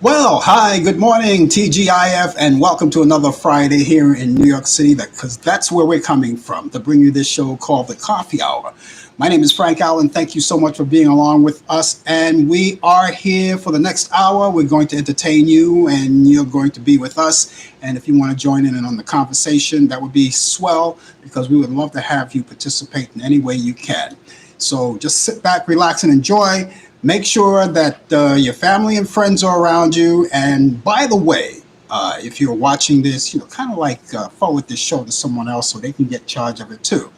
Well, hi, good morning, TGIF, and welcome to another Friday here in New York City, because that's where we're coming from to bring you this show called The Coffee Hour. My name is Frank Allan. Thank you so much for being along with us. And we are here for the next hour. We're going to entertain you, and you're going to be with us. And if you want to join in on the conversation, that would be swell, because we would love to have you participate in any way you can. So just sit back, relax, and enjoy. Make sure that your family and friends are around you. And by the way, if you're watching this, kind of like forward this show to someone else so they can get charge of it too.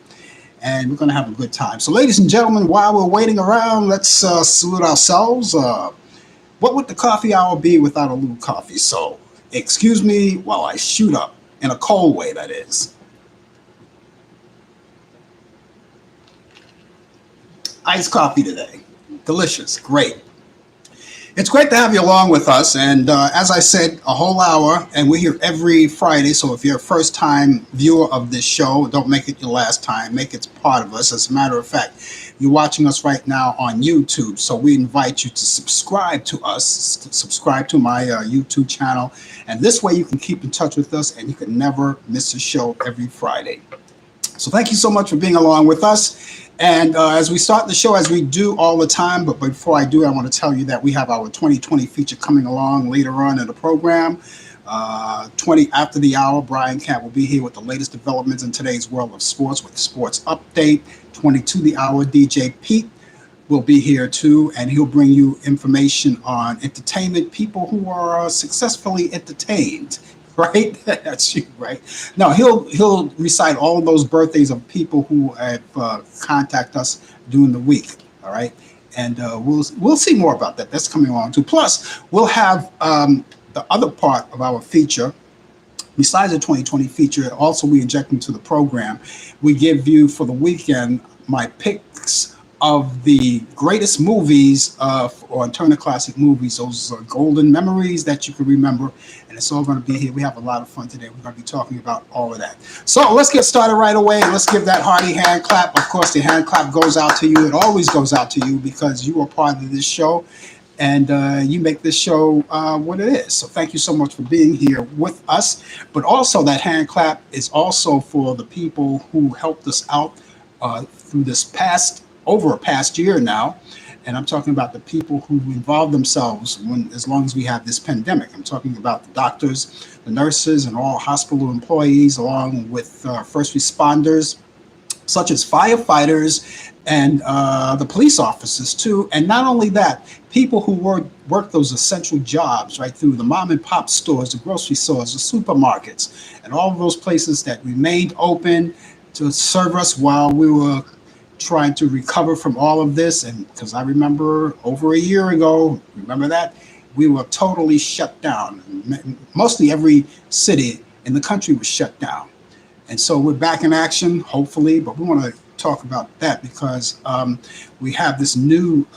And we're going to have a good time. So, ladies and gentlemen, while we're waiting around, let's salute ourselves. What would the coffee hour be without a little coffee? So, excuse me while I shoot up in a cold way, that is. Iced coffee today. Delicious. Great. It's great to have you along with us. And as I said, a whole hour, and we're here every Friday. So if you're a first time viewer of this show, don't make it your last time. Make it part of us. As a matter of fact, you're watching us right now on YouTube. So we invite you to subscribe to us, subscribe to my YouTube channel. And this way you can keep in touch with us and you can never miss a show every Friday. So thank you so much for being along with us. And as we start the show, as we do all the time, but before I do, I want to tell you that we have our 2020 feature coming along later on in the program. 20 after the hour, Brian Camp will be here with the latest developments in today's world of sports with Sports Update. 22 the hour, DJ Pete will be here too, and he'll bring you information on entertainment, people who are successfully entertained. Right, that's you, right? No, he'll recite all of those birthdays of people who have contact us during the week. All right, and we'll see more about that. That's coming along too. Plus, we'll have the other part of our feature. Besides the 2020 feature, also we inject into the program. We give you for the weekend my picks of the greatest movies or Turner Classic Movies, those golden memories that you can remember. And it's all going to be here. We have a lot of fun today. We're going to be talking about all of that. So let's get started right away. Let's give that hearty hand clap. Of course, the hand clap goes out to you. It always goes out to you because you are part of this show. And you make this show what it is. So thank you so much for being here with us. But also that hand clap is also for the people who helped us out through this over a past year now. And I'm talking about the people who involved themselves as long as we have this pandemic. I'm talking about the doctors, the nurses, and all hospital employees, along with first responders, such as firefighters and the police officers too. And not only that, people who work those essential jobs right through the mom and pop stores, the grocery stores, the supermarkets, and all of those places that remained open to serve us while we were trying to recover from all of this. And because I remember over a year ago, remember that we were totally shut down. Mostly every city in the country was shut down. And so we're back in action, hopefully, but we want to talk about that because we have this new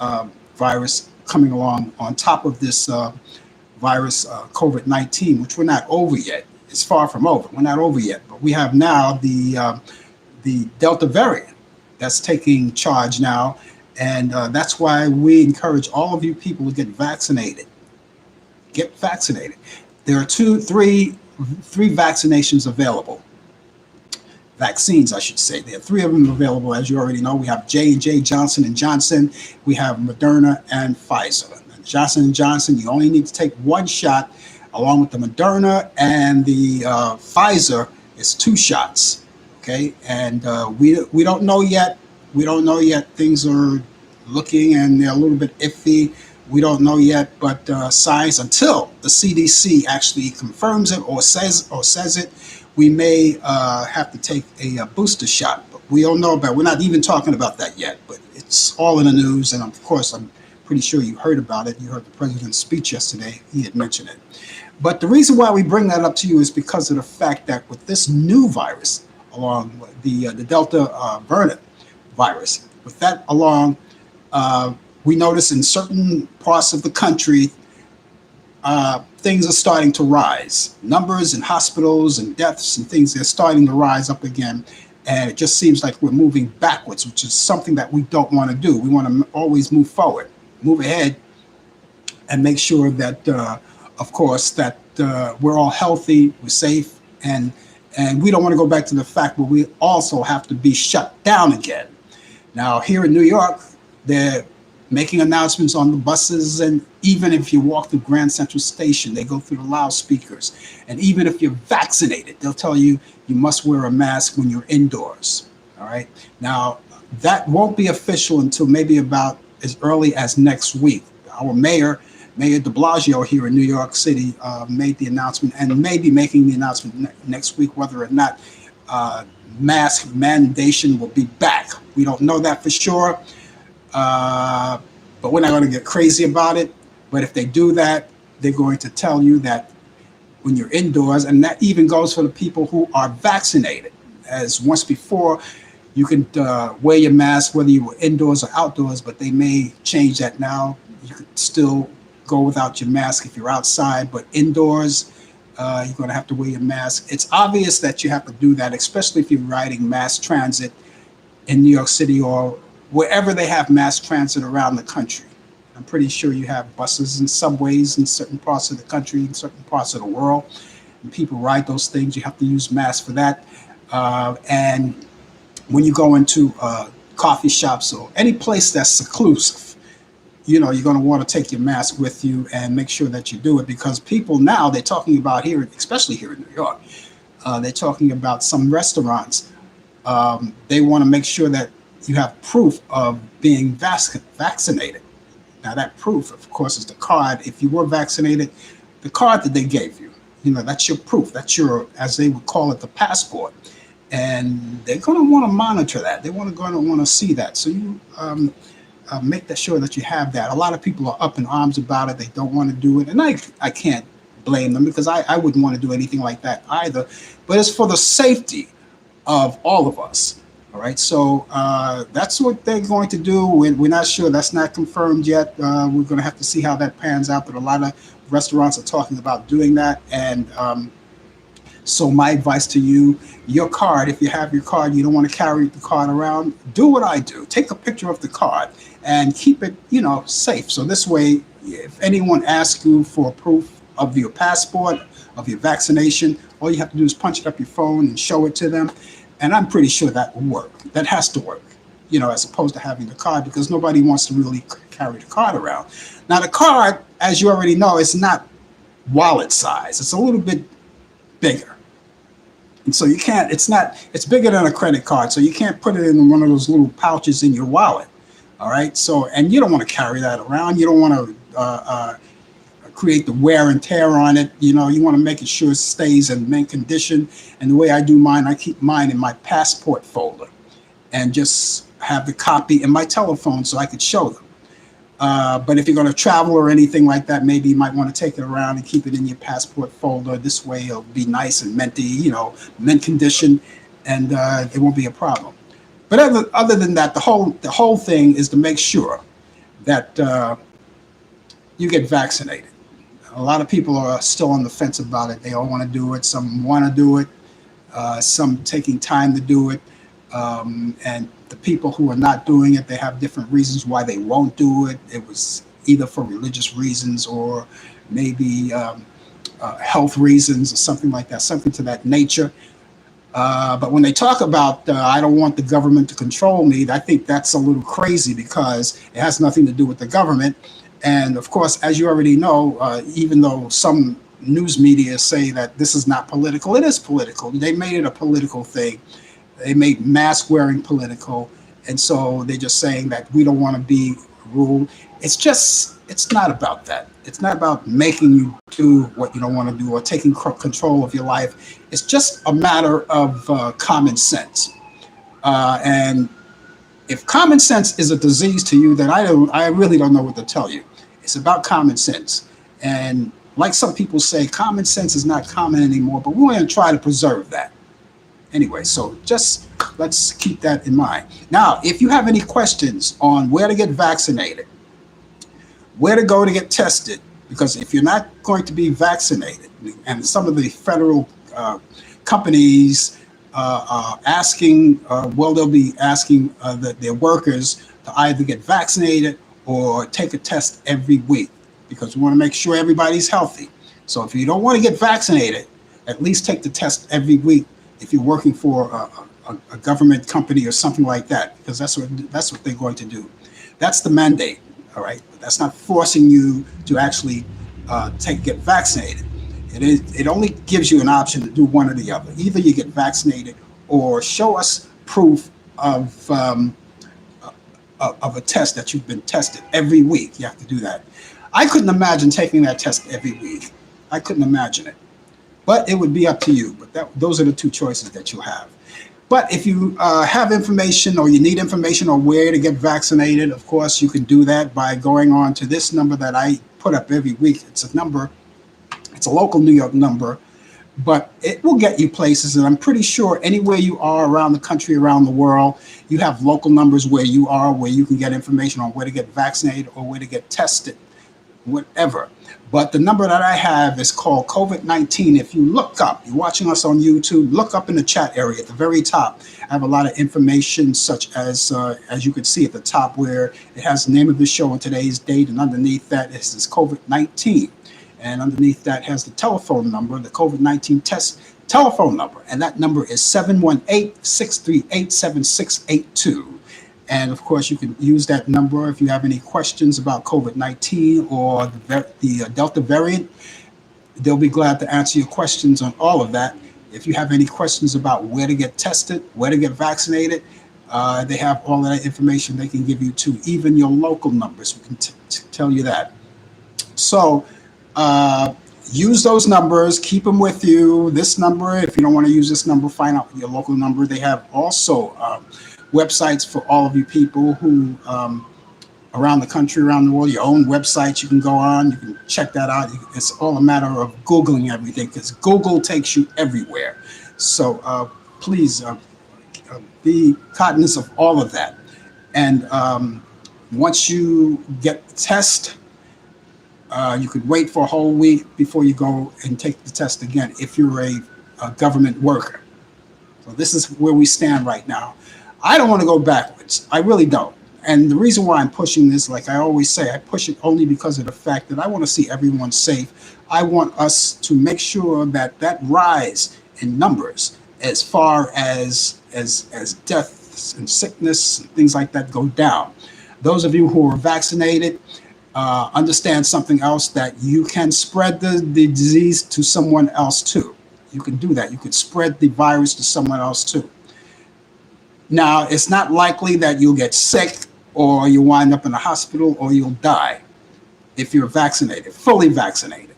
virus coming along on top of this virus, COVID-19, which we're not over yet. It's far from over. We're not over yet, but we have now the Delta variant that's taking charge now. And that's why we encourage all of you people to get vaccinated. Get vaccinated. There are three vaccinations available. Vaccines, I should say. There are three of them available, as you already know. We have J&J, Johnson & Johnson. We have Moderna and Pfizer. Johnson & Johnson, you only need to take one shot, along with the Moderna, and the Pfizer is 2 shots. Okay, and we don't know yet. We don't know yet. Things are looking and they're a little bit iffy. We don't know yet, but science, until the CDC actually confirms it or says it, we may have to take a booster shot. But we don't know about. We're not even talking about that yet. But it's all in the news, and of course, I'm pretty sure you heard about it. You heard the president's speech yesterday. He had mentioned it. But the reason why we bring that up to you is because of the fact that with this new virus, along with the Delta variant virus. With that along, we notice in certain parts of the country, things are starting to rise. Numbers in hospitals and deaths and things, they're starting to rise up again. And it just seems like we're moving backwards, which is something that we don't want to do. We want to always move forward, move ahead, and make sure that of course, that we're all healthy, we're safe, and we don't want to go back to the fact where we also have to be shut down again. Now, here in New York, they're making announcements on the buses, and even if you walk through Grand Central Station, they go through the loudspeakers. And even if you're vaccinated, they'll tell you you must wear a mask when you're indoors. All right. Now, that won't be official until maybe about as early as next week. Our Mayor de Blasio here in New York City, made the announcement and may be making the announcement next week whether or not uh, mask mandation will be back. We don't know that for sure, uh, but we're not going to get crazy about it. But if they do that, they're going to tell you that when you're indoors, and that even goes for the people who are vaccinated. As once before, you can wear your mask whether you were indoors or outdoors, but they may change that now. You could still go without your mask if you're outside, but indoors, you're going to have to wear your mask. It's obvious that you have to do that, especially if you're riding mass transit in New York City or wherever they have mass transit around the country. I'm pretty sure you have buses and subways in certain parts of the country, in certain parts of the world, and people ride those things. You have to use masks for that. And when you go into coffee shops or any place that's seclusive, you're going to want to take your mask with you and make sure that you do it, because people now, they're talking about here, especially here in New York, they're talking about some restaurants. They want to make sure that you have proof of being vaccinated. Now, that proof, of course, is the card. If you were vaccinated, the card that they gave you, that's your proof. That's your, as they would call it, the passport. And they're going to want to monitor that. They're going to want to see that. So you make that sure that you have that. A lot of people are up in arms about it. They don't want to do it. And I can't blame them, because I wouldn't want to do anything like that either. But it's for the safety of all of us. All right. So that's what they're going to do. We're not sure. That's not confirmed yet. We're going to have to see how that pans out. But a lot of restaurants are talking about doing that. And so my advice to you, your card, if you have your card, you don't want to carry the card around, do what I do. Take a picture of the card and keep it, safe. So this way, if anyone asks you for proof of your passport, of your vaccination, all you have to do is punch it up your phone and show it to them. And I'm pretty sure that will work. That has to work, as opposed to having the card, because nobody wants to really carry the card around. Now, the card, as you already know, is not wallet size. It's a little bit bigger. And so it's bigger than a credit card. So you can't put it in one of those little pouches in your wallet. All right. So, and you don't want to carry that around. You don't want to create the wear and tear on it. You want to make sure it stays in mint condition. And the way I do mine, I keep mine in my passport folder and just have the copy in my telephone so I could show them. But if you're going to travel or anything like that, maybe you might want to take it around and keep it in your passport folder. This way it'll be nice and minty, mint condition, and it won't be a problem. But other than that, the whole thing is to make sure that you get vaccinated. A lot of people are still on the fence about it. They all want to do it. Some want to do it. Some taking time to do it. And the people who are not doing it, they have different reasons why they won't do it. It was either for religious reasons or maybe health reasons or something like that, something to that nature. But when they talk about, I don't want the government to control me, I think that's a little crazy, because it has nothing to do with the government. And of course, as you already know, even though some news media say that this is not political, it is political. They made it a political thing. They made mask wearing political. And so they're just saying that we don't want to be ruled. It's not about that. It's not about making you do what you don't want to do or taking control of your life. It's just a matter of common sense. And if common sense is a disease to you, then I really don't know what to tell you. It's about common sense. And like some people say, common sense is not common anymore, but we want to try to preserve that. Anyway, so just let's keep that in mind. Now, if you have any questions on where to get vaccinated, where to go to get tested, because if you're not going to be vaccinated, and some of the federal companies are asking, they'll be asking their workers to either get vaccinated or take a test every week, because we want to make sure everybody's healthy. So if you don't want to get vaccinated, at least take the test every week if you're working for a government company or something like that, because that's what they're going to do. That's the mandate, all right? But that's not forcing you to actually get vaccinated. It only gives you an option to do one or the other. Either you get vaccinated or show us proof of of a test that you've been tested every week. You have to do that. I couldn't imagine taking that test every week. I couldn't imagine it. But it would be up to you. But those are the two choices that you have. But if you have information or you need information on where to get vaccinated, of course, you can do that by going on to this number that I put up every week. It's a local New York number, but it will get you places. And I'm pretty sure anywhere you are around the country, around the world, you have local numbers where you are, where you can get information on where to get vaccinated or where to get tested, whatever. But the number that I have is called COVID-19. If you look up, you're watching us on YouTube, look up in the chat area at the very top. I have a lot of information, such as you can see at the top, where it has the name of the show and today's date, and underneath that is COVID-19. And underneath that has the telephone number, the COVID-19 test telephone number. And that number is 718-638-7682. And of course, you can use that number if you have any questions about COVID-19 or the Delta variant. They'll be glad to answer your questions on all of that. If you have any questions about where to get tested, where to get vaccinated, they have all that information they can give you too. Even your local numbers, we can tell you that. So use those numbers, keep them with you. This number, if you don't want to use this number, find out your local number. They have also websites for all of you people who around the country, around the world, your own websites you can go on, you can check that out. It's all a matter of Googling everything, because Google takes you everywhere. So please be cognizant of all of that. And once you get the test, you could wait for a whole week before you go and take the test again if you're a government worker. So this is where we stand right now. I don't want to go backwards. I really don't. And the reason why I'm pushing this, like I always say, I push it only because of the fact that I want to see everyone safe. I want us to make sure that that rise in numbers, as far as deaths and sickness and things like that, go down. Those of you who are vaccinated, understand something else, that you can spread the disease to someone else too. You can do that. You can spread the virus to someone else too. Now, it's not likely that you'll get sick or you wind up in a hospital or you'll die if you're vaccinated, fully vaccinated.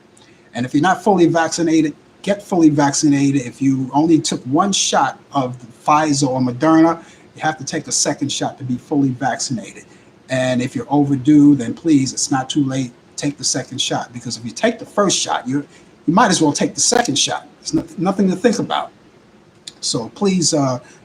And if you're not fully vaccinated, get fully vaccinated. If you only took one shot of Pfizer or Moderna, you have to take a second shot to be fully vaccinated. And if you're overdue, then please, it's not too late, take the second shot. Because if you take the first shot, you might as well take the second shot. It's nothing to think about. So please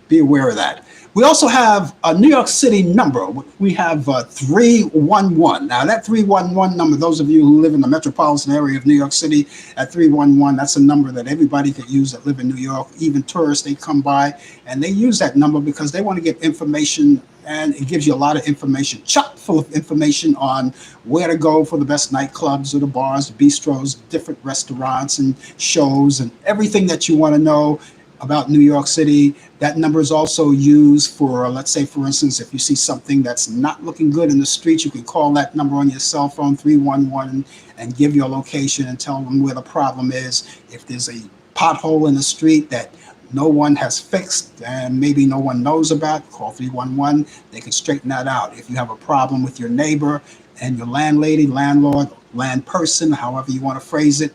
be aware of that. We also have a New York City number. We have 311. Now, that 311 number, those of you who live in the metropolitan area of New York City, at 311, that's a number that everybody could use that live in New York. Even tourists, they come by, and they use that number because they want to get information, and it gives you a lot of information, chock full of information on where to go for the best nightclubs or the bars, the bistros, different restaurants and shows, and everything that you want to know about New York City. That number is also used for, let's say, for instance, if you see something that's not looking good in the streets, you can call that number on your cell phone, 311, and give your location and tell them where the problem is. If there's a pothole in the street that no one has fixed and maybe no one knows about, call 311. They can straighten that out. If you have a problem with your neighbor and your landlady, landlord, land person, however you want to phrase it,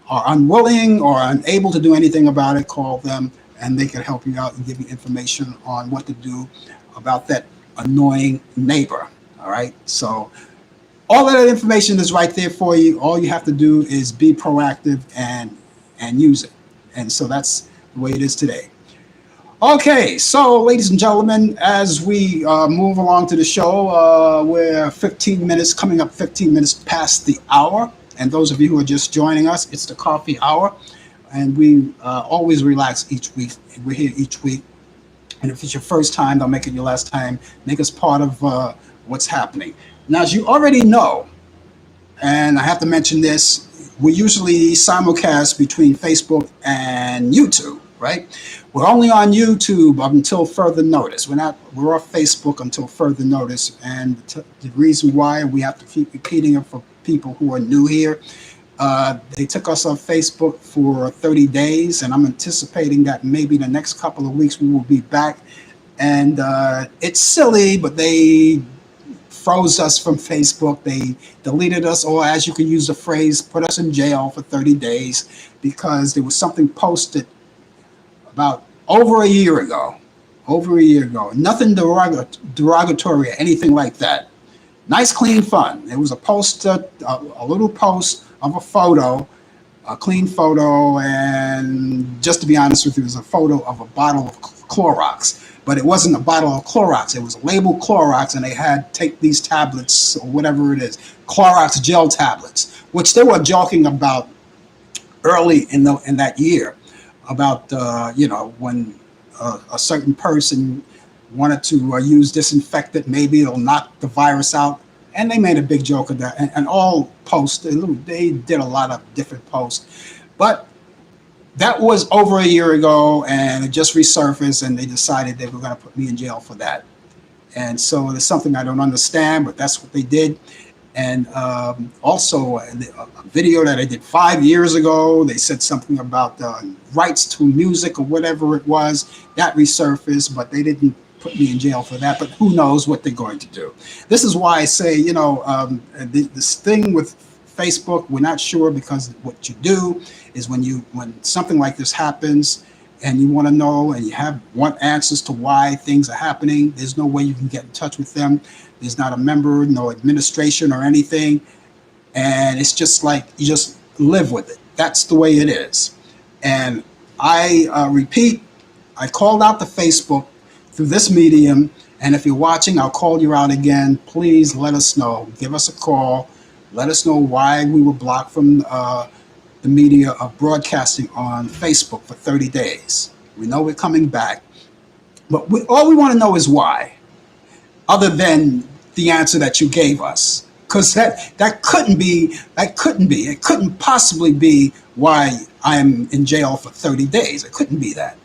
are unwilling or unable to do anything about it, call them and they can help you out and give you information on what to do about that annoying neighbor. All right. So all of that information is right there for you. All you have to do is be proactive and use it. And so that's the way it is today. Okay, so ladies and gentlemen, as we move along to the show, we're 15 minutes, coming up 15 minutes past the hour. And those of you who are just joining us, it's the coffee hour. And we always relax each week. We're here each week. And if it's your first time, don't make it your last time. Make us part of what's happening. Now, as you already know, and I have to mention this, we usually simulcast between Facebook and YouTube, right? We're only on YouTube until further notice. We're off Facebook until further notice. And the reason why we have to keep repeating it for people who are new here, they took us off Facebook for 30 days, and I'm anticipating that maybe the next couple of weeks we will be back. And it's silly, but they froze us from Facebook. They deleted us, or as you can use the phrase, put us in jail for 30 days because there was something posted about over a year ago. Over a year ago. Nothing derogatory or anything like that. Nice, clean fun. It was a post, a little post of a photo, a clean photo, and just to be honest with you, it was a photo of a bottle of Clorox. But it wasn't a bottle of Clorox. It was labeled Clorox, and they had take these tablets or whatever it is, Clorox gel tablets, which they were joking about early in that year, about when a certain person wanted to use disinfectant, maybe it'll knock the virus out, and they made a big joke of that. And all posts, they did a lot of different posts, but that was over a year ago, and it just resurfaced, and they decided they were going to put me in jail for that. And so it's something I don't understand, but that's what they did. And also a video that I did 5 years ago, they said something about rights to music or whatever it was, that resurfaced, but they didn't put me in jail for that. But who knows what they're going to do. This is why I say, this thing with Facebook, we're not sure, because what you do is when something like this happens and you want to know and want answers to why things are happening, there's no way you can get in touch with them. There's not a member, no administration or anything. And it's just like you just live with it. That's the way it is. And I repeat, I called out to Facebook through this medium. And if you're watching, I'll call you out again. Please let us know. Give us a call. Let us know why we were blocked from the media of broadcasting on Facebook for 30 days. We know we're coming back. But all we want to know is why, other than the answer that you gave us. Because that couldn't possibly be why I'm in jail for 30 days. It couldn't be that.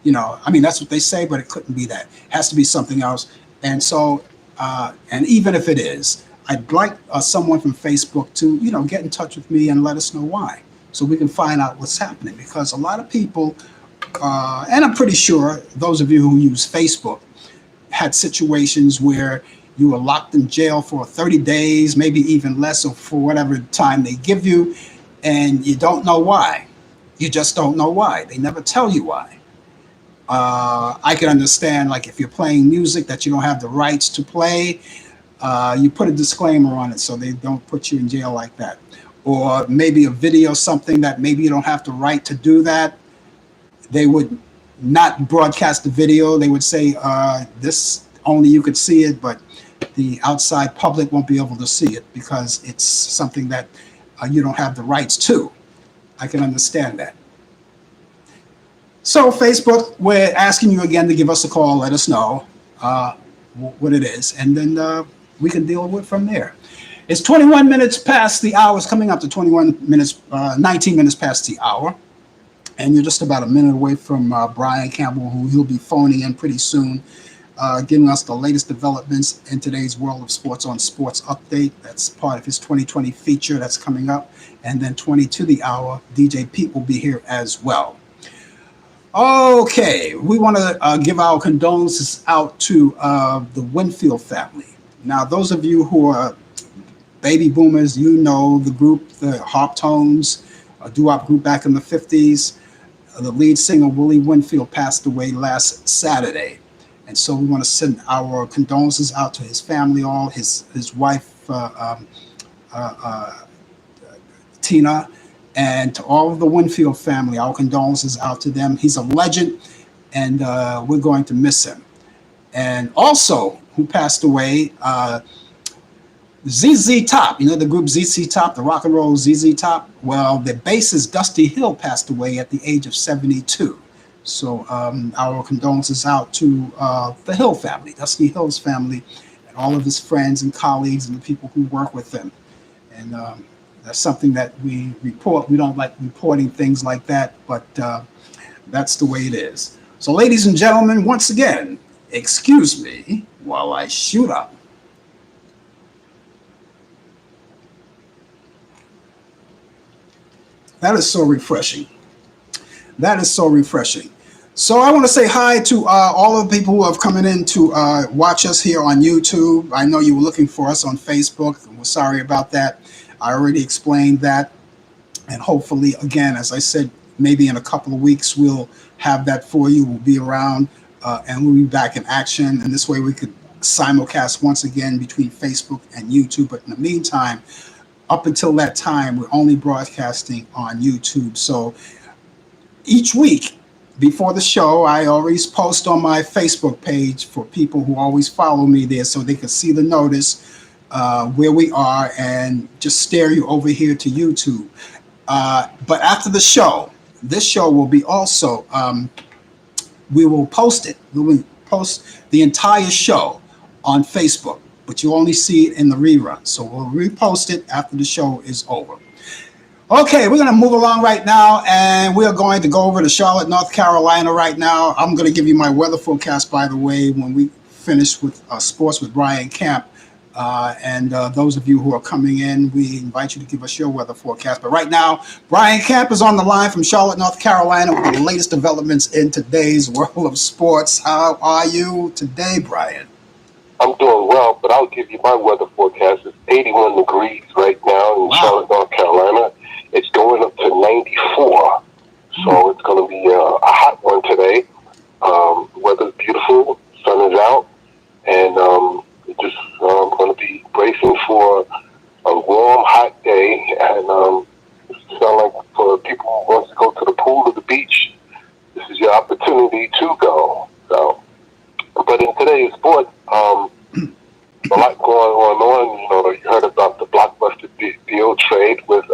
That's what they say, but it couldn't be that. It has to be something else. And so, and even if it is, I'd like someone from Facebook to, get in touch with me and let us know why, so we can find out what's happening. Because a lot of people, and I'm pretty sure those of you who use Facebook had situations where you were locked in jail for 30 days, maybe even less, or for whatever time they give you, and you don't know why. You just don't know why. They never tell you why. I can understand, like, if you're playing music that you don't have the rights to play, you put a disclaimer on it so they don't put you in jail like that. Or maybe a video, something that maybe you don't have the right to do that. They would not broadcast the video. They would say, this only you could see it, but the outside public won't be able to see it because it's something that you don't have the rights to. I can understand that. So Facebook, we're asking you again to give us a call. Let us know what it is, and then we can deal with it from there. It's 21 minutes past the hour. It's coming up to 19 minutes past the hour. And you're just about a minute away from Brian Campbell, who he'll be phoning in pretty soon, giving us the latest developments in today's world of sports on Sports Update. That's part of his 2020 feature that's coming up. And then 20 to the hour, DJ Pete will be here as well. Okay, we want to give our condolences out to the Winfield family. Now, those of you who are baby boomers, you know the group, the Harp Tones, a doo-wop group back in the 50s. The lead singer, Willie Winfield, passed away last Saturday. And so we want to send our condolences out to his family, all his wife, Tina, and to all of the Winfield family. Our condolences out to them. He's a legend, and we're going to miss him. And also, who passed away, ZZ Top, the group ZZ Top, the rock and roll ZZ Top. Well, their bassist Dusty Hill passed away at the age of 72. So our condolences out to the Hill family, Dusty Hill's family, and all of his friends and colleagues and the people who work with him. And That's something that we report. We don't like reporting things like that, but that's the way it is. So, ladies and gentlemen, once again, excuse me while I shoot up. That is so refreshing. That is so refreshing. So I want to say hi to all of the people who have coming in to watch us here on YouTube. I know you were looking for us on Facebook. We're sorry about that. I already explained that. And hopefully, again, as I said, maybe in a couple of weeks, we'll have that for you. We'll be around and we'll be back in action. And this way we could simulcast once again between Facebook and YouTube. But in the meantime, up until that time, we're only broadcasting on YouTube. So each week before the show, I always post on my Facebook page for people who always follow me there so they can see the notice where we are and just steer you over here to YouTube. But after the show, this show will be also, we will post it. We will post the entire show on Facebook, but you only see it in the rerun. So we'll repost it after the show is over. Okay, we're going to move along right now, and we're going to go over to Charlotte, North Carolina right now. I'm going to give you my weather forecast, by the way, when we finish with sports with Brian Camp. And those of you who are coming in, we invite you to give us your weather forecast. But right now, Brian Camp is on the line from Charlotte, North Carolina with the latest developments in today's world of sports. How are you today, Brian? I'm doing well, but I'll give you my weather forecast. It's 81 degrees right now in Charlotte, North Carolina. It's going up to 94, so it's going to be a hot one today. Weather's beautiful, sun is out, and just going to be bracing for a warm, hot day. And it sounds like for people who want to go to the pool or the beach, this is your opportunity to go. So, but in today's sport, a lot going on. You know, you heard about the blockbuster deal trade with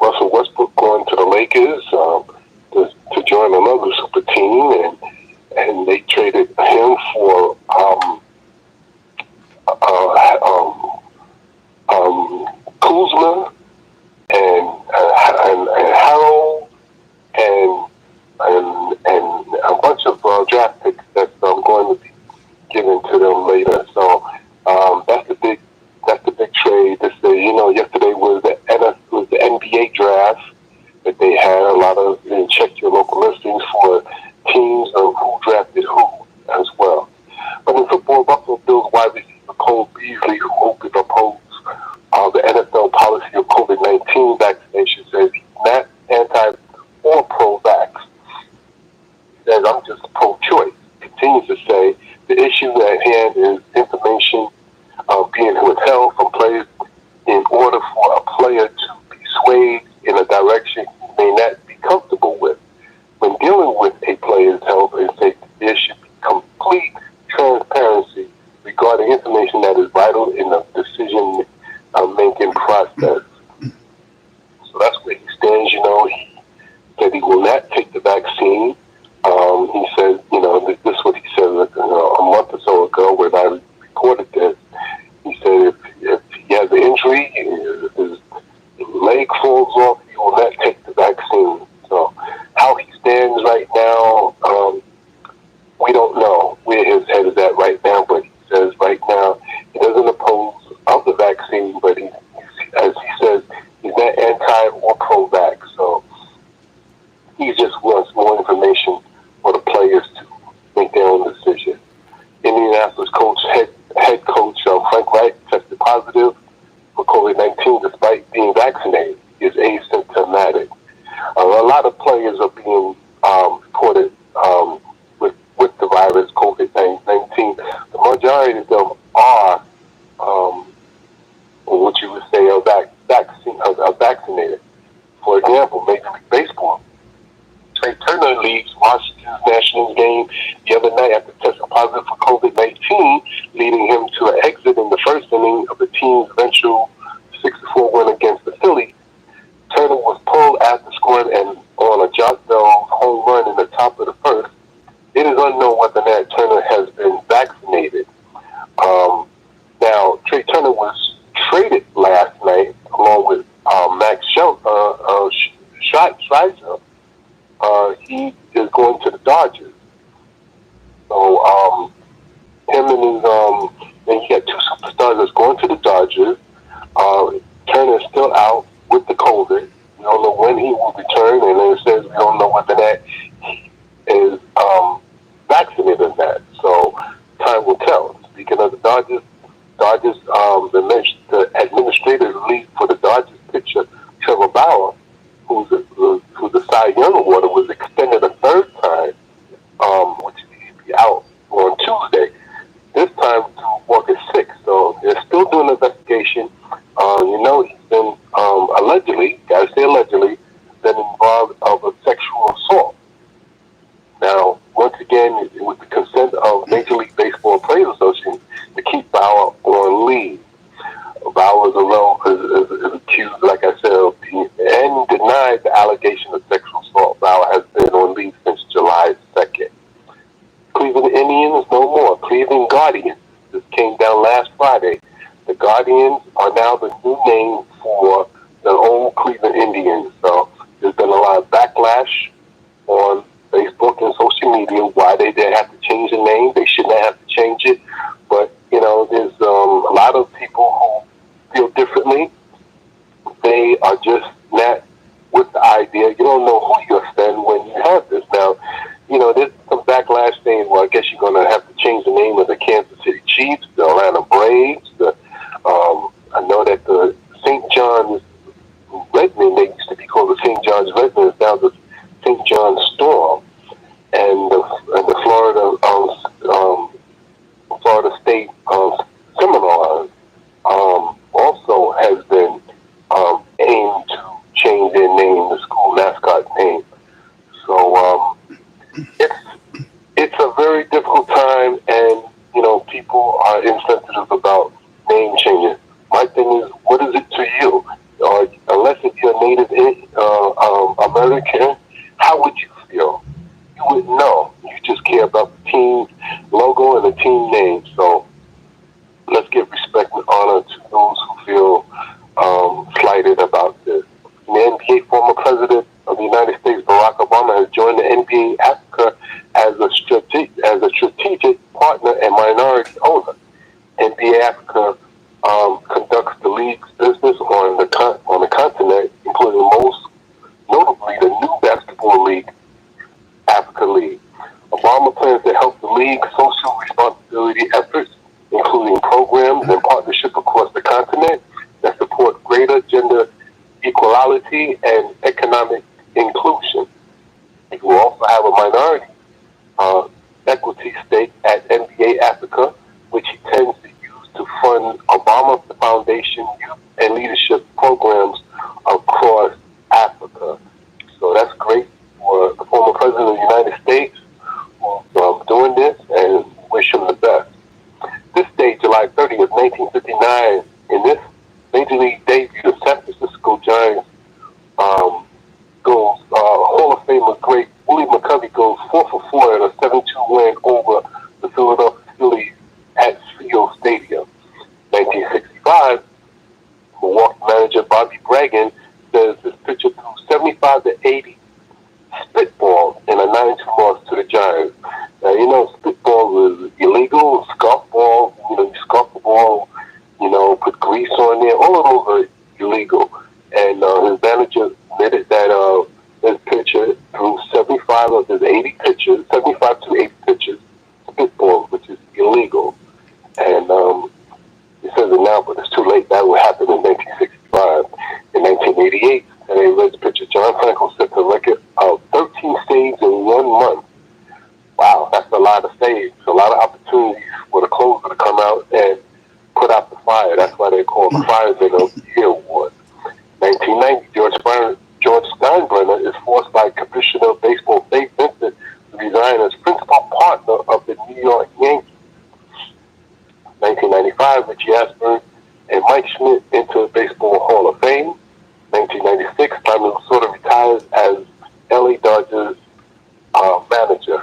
Russell Westbrook going to the Lakers to join another super team, and they traded him for Kuzma and Harold and a bunch of draft picks that I'm going to be given to them later. So that's the big trade. This yesterday was the NBA draft that they had. A lot of check your local listings for teams of who drafted who as well. But in football, Buffalo Bills wide receiver Cole Beasley, who opened opposed the NFL policy of COVID-19 vaccination, says he's not anti or pro-vax. He says, I'm just pro-choice. Continues to say the issue at hand is information being withheld from players in order for a player to be swayed in a direction he may not be comfortable with. When dealing with a player's health and safety, there should be complete transparency regarding information that is vital in the decision-making process. So that's where he stands. He said he will not take the vaccine. He said, this is what he said a month or so ago when I reported this. He said if he has an injury, if his leg falls off, he will not take the vaccine. So how he stands right now, we don't know where his head is at right now, but he says right now he doesn't oppose of the vaccine, but as he says, he's not anti or pro-vax. So he just wants more information for the players to make their own decision. Indianapolis head coach Frank Wright tested positive for COVID-19 despite being vaccinated. He is asymptomatic. A lot of players are being reported with the virus, COVID-19. The majority of them are what you would say are vaccinated. For example, Major League Baseball. Trey Turner leaves Washington's Nationals game the other night after testing positive for COVID-19, leading him to an exit in the first inning of the team's eventual 6-4 win against the Phillies. Turner was pulled after scoring and on a Josh Bell home run in the top of the first. It is unknown whether or not Turner has been vaccinated. Now, Trey Turner was traded last night the administrative lead for the Dodgers pitcher, Trevor Bauer, who's the Cy Young Award, was extended a third time, which he'd be out on Tuesday. This time to August 6th. So they're still doing an investigation. He's been allegedly, gotta say allegedly, been involved of a sexual assault. Now, once again, with the consent of Major League Baseball Players Association, to keep Bauer on leave. Bauer is accused, like I said, of being, and denied the allegation of sexual assault. Bauer has been on leave since July 2nd. Cleveland Indians, no more. Cleveland Guardians. This came down last Friday. The Guardians are now the new name for the old Cleveland Indians. So there's been a lot of backlash on Facebook and social media why they didn't have to change the name. They should not have to change it. But, there's a lot of people who feel differently. They are just not with the idea. You don't know who you offend when you have this. Now, there's some backlash saying, well, I guess you're going to have to change the name of the Kansas City Chiefs, the Atlanta Braves. I know that the St. John's Redmen, they used to be called the St. John's Redmen, is now the St. John's Storm. And the Florida State Seminoles also has been aimed to change their name, the school mascot name. So it's a very difficult time, and people are insensitive about name changes. My thing is, what is it to you? Unless if you're a native American, how would you feel? You wouldn't know. You just care about the team logo and the team name. So let's give respect and honor to those who feel slighted about this. The NBA former president of the United States, Barack Obama, has joined the NBA Africa as a strategic partner and minority owner. NBA Africa conducts the league's business on the continent, including most notably the new basketball league, Africa League. Obama plans to help the league's social responsibility efforts, including programs and partnerships across the continent that support greater gender equality and economic inclusion. It will also have a minority equity stake at NBA Africa, which he tends to use to fund Obama Foundation youth and leadership programs across Africa. So that's great for the former president of the United States who's doing this, and wish him the best. This day, July 30th, 1959, in this Major League debut, the San Francisco Giants goes Hall of Famer great Willie McCovey goes 4-for-4 in a 7-2 win over the Philadelphia Phillies at Field Stadium. 1965, Milwaukee manager Bobby Bragan says his pitcher threw 75 to 80 spitballs in a 9-2 loss to the Giants. Now, spitball is illegal. Scuff ball, you scuff the ball, put grease on there. All of those are illegal. And his manager admitted that his pitcher threw 75 of his 80 pitches, 75 to 80 pitches, spitballs, which is illegal. And he says it now, but it's too late. That would happen in 1965. In 1988, NA Reds pitcher John Franco set the record of 13 saves in 1 month. Wow, that's a lot of saves, a lot of opportunities for the closer to come out and put out the fire. That's why they call the Fireman of the Year Award. 1990, George Steinbrenner is forced by Commissioner of Baseball Dave Vincent to resign as principal partner of the New York Yankees. 1995, Richie Ashburn and Mike Schmidt into the Baseball Hall of Fame. 1996, Tommy Lasorda retires as LA Dodgers manager.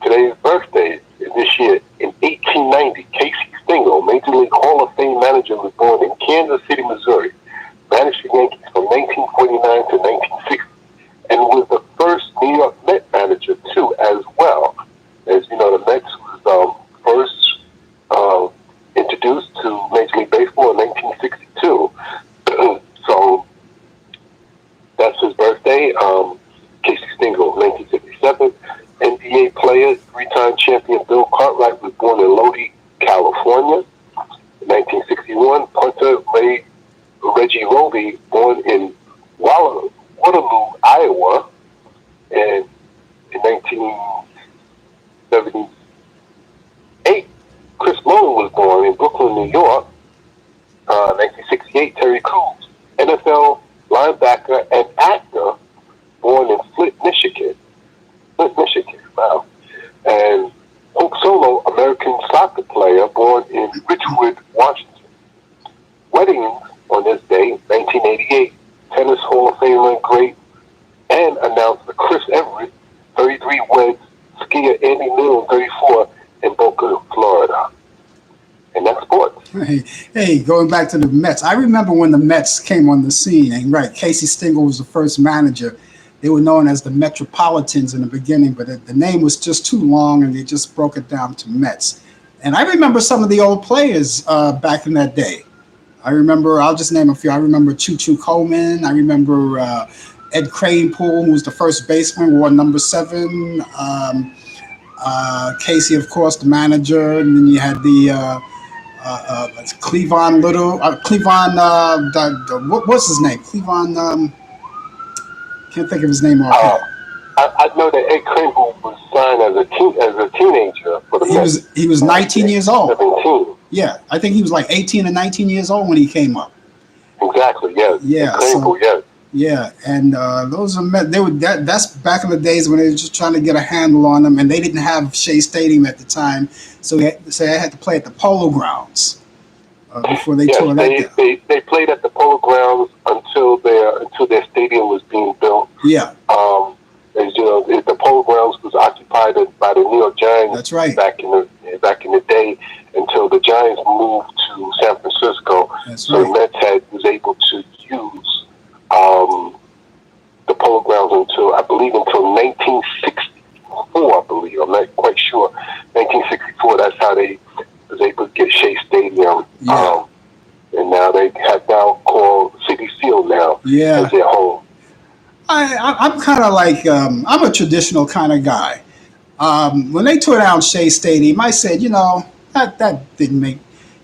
Today's birthday is this year. In 1890, Casey Stengel, Major League Hall of Fame manager, was born in Kansas City, Missouri. Managed the Yankees from 1949 to 1960, and was the first New York Met manager too, as well. As you know, the Mets was first introduced to Major League Baseball in 1962. So that's his birthday. Casey Stengel, 1957. NBA player, 3-time champion Bill Cartwright was born in Lodi, California. In 1961, punter Reggie Roby, born in Waterloo, Iowa, and in 1978, Chris Mullin was born in Brooklyn, New York. 1968, Terry Crews, NFL linebacker and actor, born in Flint, Michigan. Wow. And Hope Solo, American soccer player, born in Richwood, Washington. Weddings on this day, 1988, Tennis Hall of Famer great and announcer Chris Everett, 33, weds skier Andy Milne, 34, in Boca, Florida. And that's sports. Hey, going back to the Mets, I remember when the Mets came on the scene, and right, Casey Stengel was the first manager. They were known as the Metropolitans in the beginning, but the name was just too long, and they just broke it down to Mets. And I remember some of the old players back in that day. I remember, I'll just name a few. I remember Choo Choo Coleman. I remember Ed Kranepool, who was the first baseman, wore number 7. Casey, of course, the manager. And then you had the Cleavon Little. What's his name? Cleavon, can't think of his name offhand. I know that Ed Kranepool was signed as a teenager for the Mets. He was 19 years old. 17. Yeah, I think he was like 18 or 19 years old when he came up. Exactly. Yeah. Yeah. Kranepool, yes. Yeah, and those are that's back in the days when they were just trying to get a handle on them, and they didn't have Shea Stadium at the time, so they had to play at the Polo Grounds before they tore that down. They played at the Polo Grounds until their stadium was being built. Yeah. As you know, the Polo Grounds was occupied by the New York Giants. That's right. Back in the day, until the Giants moved to San Francisco. That's so right. the Mets was able to use the Polo Grounds until 1964. I believe, I'm not quite sure. 1964. That's how they was able to get Shea Stadium. Yeah. And now they have called Citi Field now as their home. I'm kind of like I'm a traditional kind of guy. When they tore down Shea Stadium, I said, that didn't make,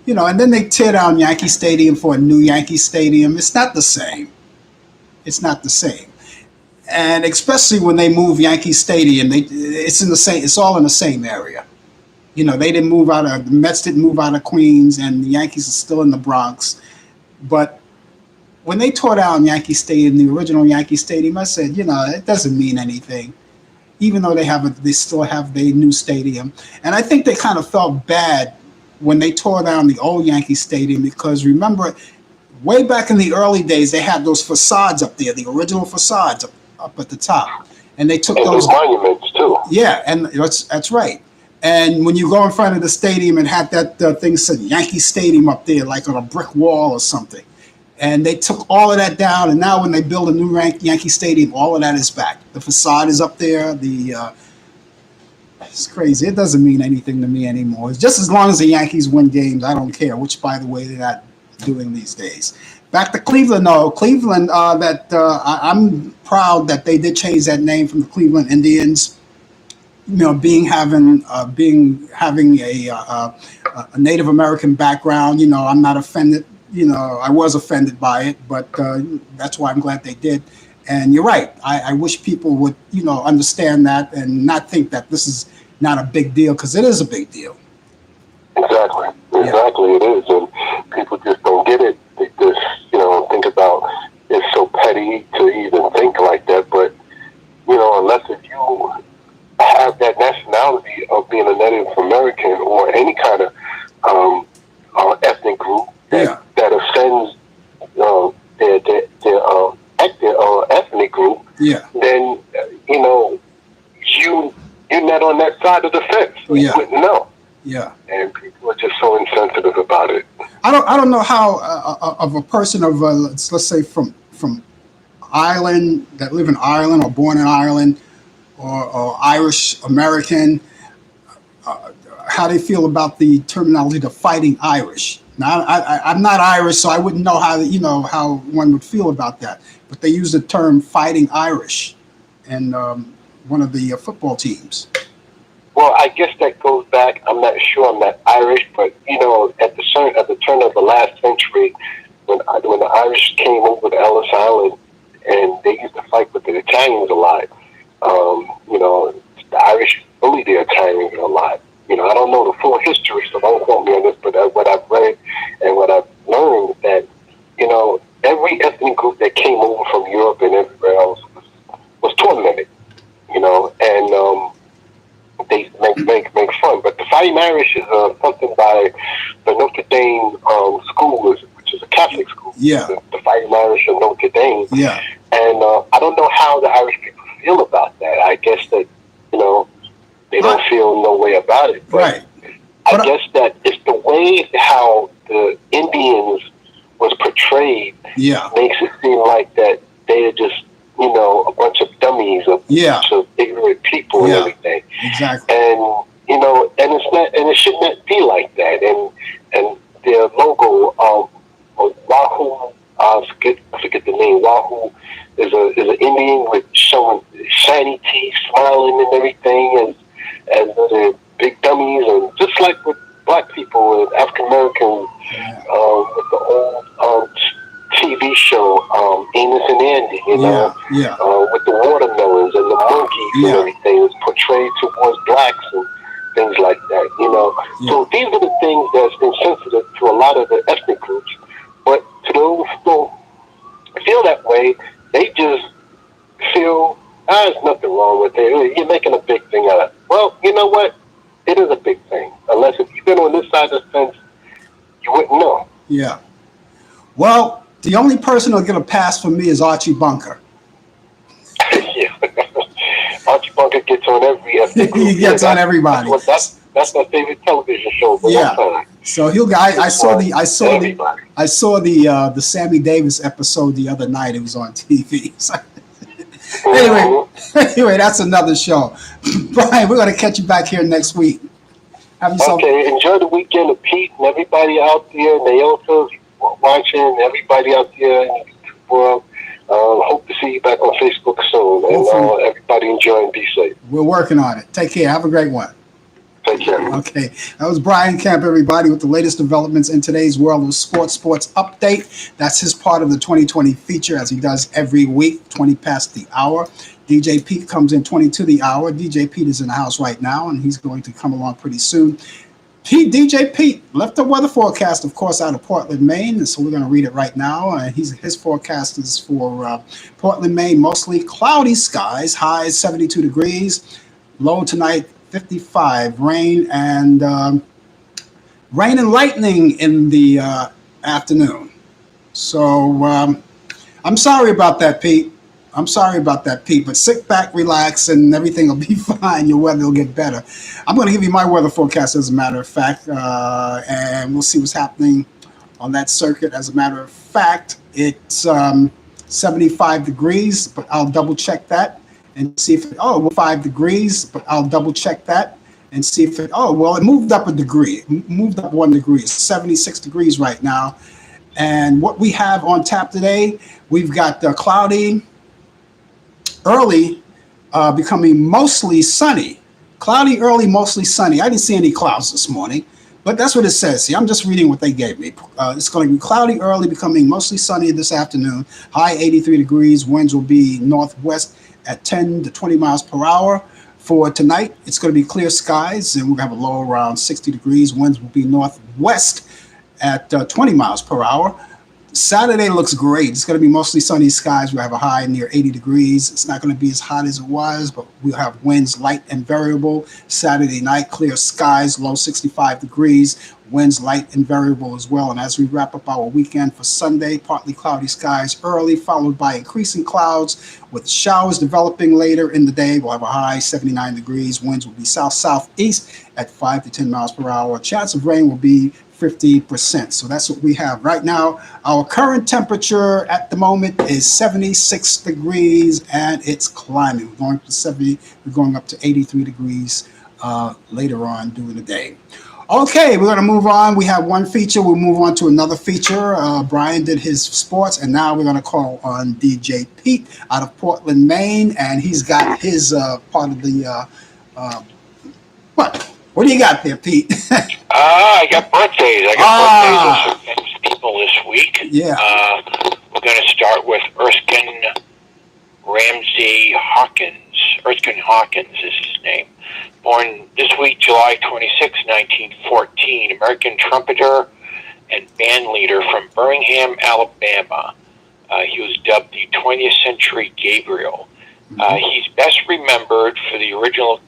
and then they tear down Yankee Stadium for a new Yankee Stadium. It's not the same. It's not the same. And especially when they move Yankee Stadium, it's all in the same area. The Mets didn't move out of Queens, and the Yankees are still in the Bronx. But when they tore down Yankee Stadium, the original Yankee Stadium, I said, it doesn't mean anything, even though they still have their new stadium. And I think they kind of felt bad when they tore down the old Yankee Stadium, because remember, way back in the early days, they had those facades up there, the original facades up at the top, and they took those monuments too. Yeah, and that's right. And when you go in front of the stadium and had that thing said Yankee Stadium up there, like on a brick wall or something. And they took all of that down, and now when they build a new Yankee Stadium, all of that is back. The facade is up there. It's crazy. It doesn't mean anything to me anymore. It's just as long as the Yankees win games, I don't care, which, by the way, they're not doing these days. Back to Cleveland, though. Cleveland, I'm proud that they did change that name from the Cleveland Indians. Having a Native American background, I'm not offended. I was offended by it, but that's why I'm glad they did. And you're right. I wish people would, understand that and not think that this is not a big deal, because it is a big deal. Exactly. It is. And people just don't get it. They just, think about it's so petty to even think like that. But, unless if you have that nationality of being a Native American or any kind of ethnic group that offends their ethnic group, then you're not on that side of the fence. You wouldn't know. Yeah. And people are just so insensitive about it. I don't know how of a person of let's say from Ireland, that live in Ireland or born in Ireland, or Irish American, how they feel about the terminology the Fighting Irish. Now, I'm not Irish, so I wouldn't know how one would feel about that. But they use the term Fighting Irish in one of the football teams. Well, I guess that goes back. I'm not sure. I'm not Irish, but at the turn of the last century, when the Irish came over to Ellis Island, and they used to fight with the Italians a lot. The Irish bullied the Italians a lot. I don't know the full history, so don't quote me on this. But what I've read and what I've learned that every ethnic group that came over from Europe and everywhere else was tormented. And they make fun. But the Fighting Irish is something by the Notre Dame school, which is a Catholic school. Yeah. The Fighting Irish of Notre Dame. Yeah. And I don't know how the Irish people feel about that. I guess that they don't feel no way about it. But right. I guess that it's the way how the Indians was portrayed. Yeah. Makes it seem like that they're just a bunch of dummies, a bunch of ignorant people and everything. Exactly. And and it's not, and it should not be like that. And their logo, Wahoo, I forget the name. Wahoo is an Indian with showing shiny teeth, smiling and everything, and the big dummies, and just like with black people and African Americans, with the old TV show, Amos and Andy, with the watermelons and the monkeys and everything is portrayed towards blacks and things like that, So these are the things that's insensitive to a lot of the ethnic groups. But to those who feel that way, they just feel, there's nothing wrong with it. You're making a big thing out of it. Well, you know what? It is a big thing. Unless if you've been on this side of the fence, you wouldn't know. Yeah. Well, the only person who'll get a pass from me is Archie Bunker. Yeah. Archie Bunker gets on every ethnic group. He gets on everybody. That's my favorite television show for a long time. So I saw the Sammy Davis episode the other night. It was on TV. So, anyway, that's another show. Brian, we're going to catch you back here next week. Okay, enjoy the weekend of Pete and everybody out there, Naota's watching, everybody out there in the YouTube world. Hope to see you back on Facebook soon. And everybody enjoy and be safe. We're working on it. Take care. Have a great one. Take care. Okay, that was Brian Kemp, everybody, with the latest developments in today's world of sports update. That's his part of the 2020 feature, as he does every week, 20 past the hour. DJ Pete comes in 20 to the hour. DJ Pete is in the house right now, and he's going to come along pretty soon. DJ Pete left the weather forecast, of course, out of Portland, Maine, so we're going to read it right now. His forecast is for Portland, Maine, mostly cloudy skies, highs 72 degrees, low tonight 55, rain and lightning in the afternoon. So I'm sorry about that, Pete. But sit back, relax, and everything will be fine. Your weather will get better. I'm going to give you my weather forecast, as a matter of fact, and we'll see what's happening on that circuit. As a matter of fact, it's 75 degrees, but I'll double check that and see if 5 degrees, but I'll double check that and see if it moved up a degree. It moved up 1 degree. It's 76 degrees right now. And what we have on tap today, we've got cloudy, early, becoming mostly sunny. Cloudy, early, mostly sunny. I didn't see any clouds this morning, but that's what it says. See, I'm just reading what they gave me. It's going to be cloudy, early, becoming mostly sunny this afternoon. High 83 degrees. Winds will be northwest at 10 to 20 miles per hour. For tonight, it's going to be clear skies, and we're going to have a low around 60 degrees. Winds will be northwest at 20 miles per hour. Saturday looks great. It's going to be mostly sunny skies. We'll have a high near 80 degrees. It's not going to be as hot as it was, but we'll have winds light and variable. Saturday night, clear skies, low 65 degrees. Winds light and variable as well. And as we wrap up our weekend for Sunday, partly cloudy skies early, followed by increasing clouds with showers developing later in the day. We'll have a high 79 degrees. Winds will be south-southeast at 5 to 10 miles per hour. Chance of rain will be 50%. So that's what we have right now. Our current temperature at the moment is 76 degrees, and it's climbing. We're going up to 70. We're going up to 83 degrees later on during the day. Okay, we're going to move on. We have one feature. We'll move on to another feature. Brian did his sports, and now we're going to call on DJ Pete out of Portland, Maine, and he's got his part of the What? What do you got there, Pete? I got birthdays. I got birthdays of some famous people this week. Yeah. We're going to start with Erskine Ramsay Hawkins. Erskine Hawkins is his name. Born this week, July 26, 1914. American trumpeter and band leader from Birmingham, Alabama. He was dubbed the 20th Century Gabriel. He's best remembered for the original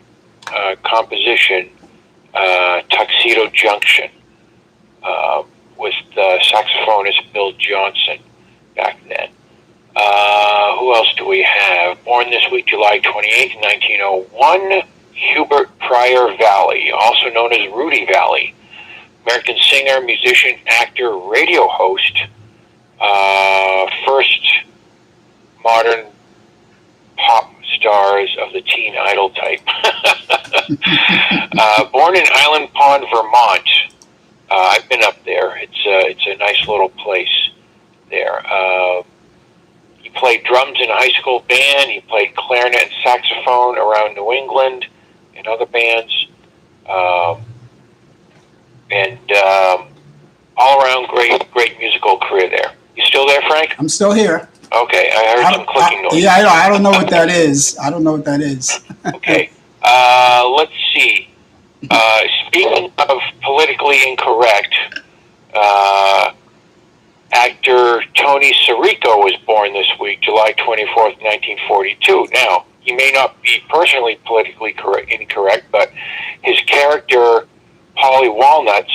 composition, Tuxedo Junction, with saxophonist Bill Johnson back then. Who else do we have? Born this week, July 28, 1901, Hubert Pryor Valley, also known as Rudy Valley. American singer, musician, actor, radio host. First modern pop stars of the teen idol type. Born in Island Pond, Vermont. I've been up there. It's a nice little place there. He played drums in a high school band. He played clarinet and saxophone around New England and other bands. All around great musical career there. You still there, Frank? I'm still here. Okay, I heard some clicking noise. Yeah, I don't know what that is. I don't know what that is. Okay, let's see. Speaking of politically incorrect, actor Tony Sirico was born this week, July 24th, 1942. Now, he may not be personally politically incorrect, but his character, Polly Walnuts,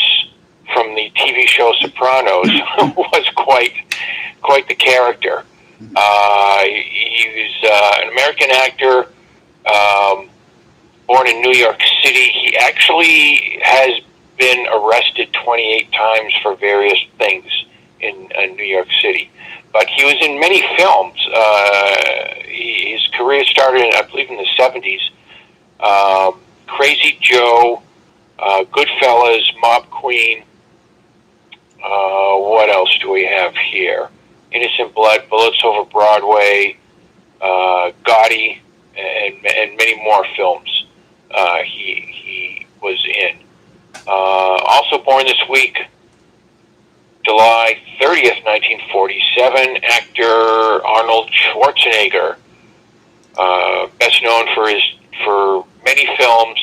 from the TV show Sopranos, was quite the character. He was an American actor, born in New York City. He actually has been arrested 28 times for various things in New York City. But he was in many films. His career started, I believe, in the 70s. Crazy Joe, Goodfellas, Mob Queen. What else do we have here? Innocent Blood, Bullets Over Broadway, Gotti, and many more films he was in. Also born this week, July 30th, 1947, actor Arnold Schwarzenegger, best known for many films,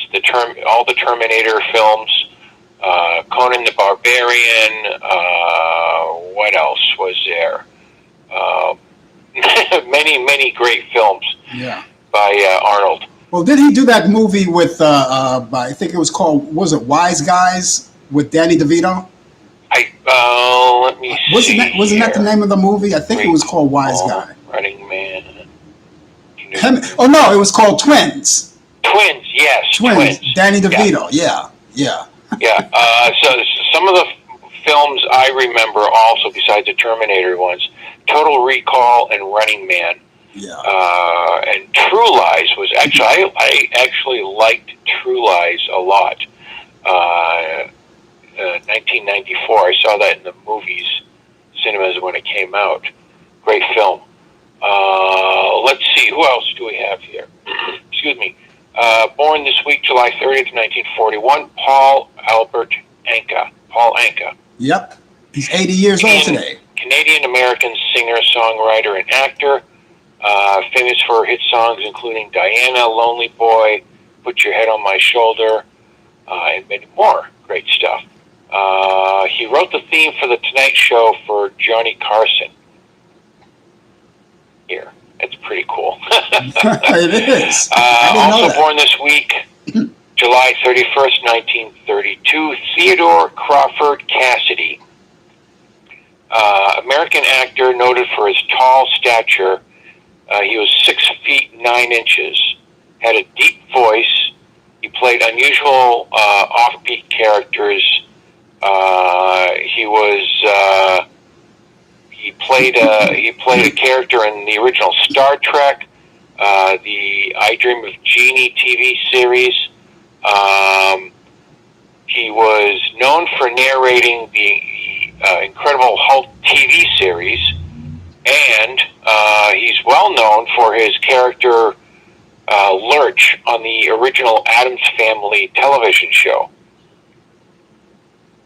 all the Terminator films, Conan the Barbarian. What else was there? Many great films. Yeah. By Arnold. Well, did he do that movie with? I think it was called. Was it Wise Guys with Danny DeVito? Let me see. Wasn't that the name of the movie? I think it was called Wise Guy. Running Man. Oh no, it was called Twins. Twins, yes. Twins. Danny DeVito. Yeah. Yeah. So some of the films I remember also, besides the Terminator ones, Total Recall and Running Man. Yeah. And True Lies was actually, I actually liked True Lies a lot. 1994, I saw that in the cinemas when it came out. Great film. Let's see, who else do we have here? Excuse me. Born this week, July 30th, 1941, Paul Albert Anka. Paul Anka. Yep. He's 80 years old today. Canadian-American singer, songwriter, and actor. Famous for hit songs including Diana, Lonely Boy, Put Your Head on My Shoulder, and many more great stuff. He wrote the theme for The Tonight Show for Johnny Carson. Here. It's pretty cool. It is. Also born this week, July 31st, 1932, Theodore Crawford Cassidy. American actor noted for his tall stature. He was 6 feet 9 inches, had a deep voice. He played unusual offbeat characters. He played a character in the original Star Trek, the I Dream of Jeannie TV series. He was known for narrating the Incredible Hulk TV series, and he's well known for his character Lurch on the original Addams Family television show.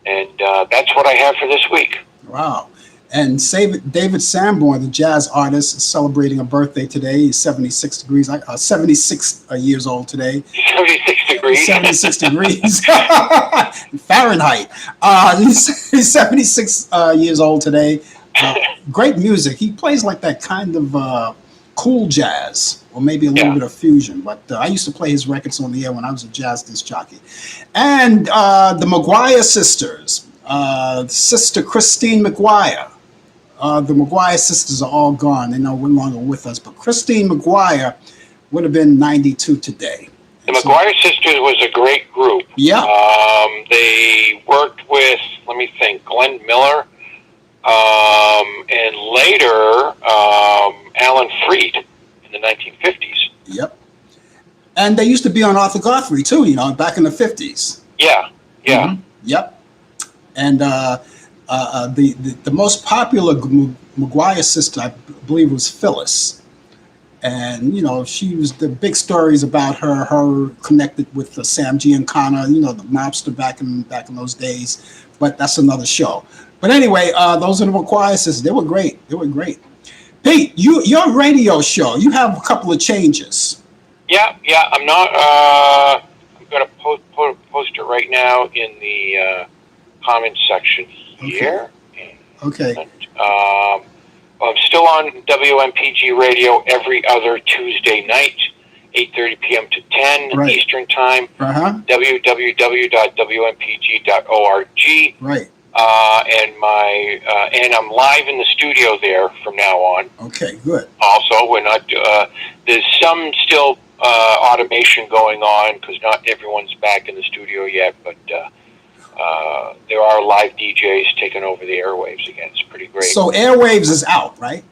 And that's what I have for this week. Wow. And David Sanborn, the jazz artist, is celebrating a birthday today. He's 76 years old today. 76 degrees. 76 degrees Fahrenheit. He's 76 years old today. Great music. He plays like that kind of cool jazz, or maybe a little bit of fusion. But I used to play his records on the air when I was a jazz disc jockey. And the McGuire sisters, Sister Christine McGuire. The McGuire sisters are all gone. They're no longer with us. But Christine McGuire would have been 92 today. The McGuire sisters was a great group. Yeah. They worked with, let me think, Glenn Miller, and later Alan Freed in the 1950s. Yep. And they used to be on Arthur Guthrie too, back in the 50s. Yeah. Mm-hmm. Yep. And the most popular McGuire sister, I believe, was Phyllis. And, she was the big stories about her connected with Sam Giancana, the mobster back in those days. But that's another show. But anyway, those are the McGuire sisters. They were great. Pete, your radio show, you have a couple of changes. Yeah. I'm not. I'm going to post it right now in the comments section here. Okay. And, I'm still on WMPG radio every other Tuesday night, 8:30 p.m. to 10 Eastern Time. www.wmpg.org. Right. And I'm live in the studio there from now on. Okay, good. Also, we're not. There's some still automation going on because not everyone's back in the studio yet, but there are live DJs taking over the airwaves again. It's pretty great. So airwaves is out, right?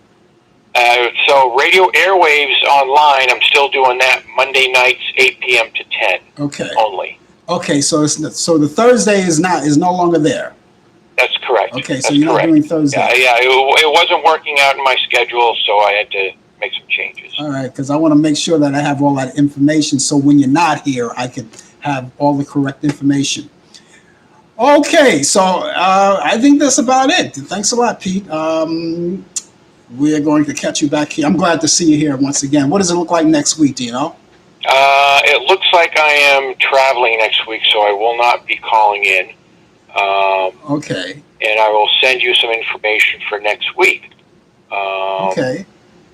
So radio airwaves online, I'm still doing that Monday nights, 8 p.m. to 10. Okay. Only. Okay, so the Thursday is no longer there. That's correct. Okay, so you're not doing Thursday. Yeah. It wasn't working out in my schedule, so I had to make some changes. All right, because I want to make sure that I have all that information, so when you're not here, I can have all the correct information. Okay, so I think that's about it. Thanks a lot, Pete. We're going to catch you back here. I'm glad to see you here once again. What does it look like next week? Do you know? It looks like I am traveling next week, so I will not be calling in. Okay. And I will send you some information for next week. Okay.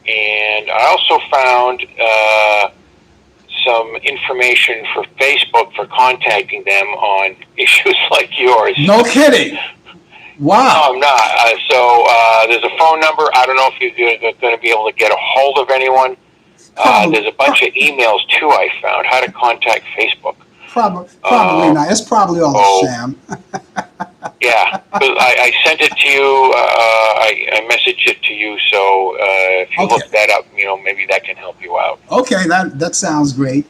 And I also found some information for Facebook for contacting them on issues like yours. No kidding. Wow. No, I'm not. So there's a phone number. I don't know if you're going to be able to get a hold of anyone. There's a bunch of emails, too, I found, how to contact Facebook. Probably not. It's probably all a sham. Yeah. I sent it to you. I messaged it to you. So if you look that up, maybe that can help you out. Okay, that sounds great.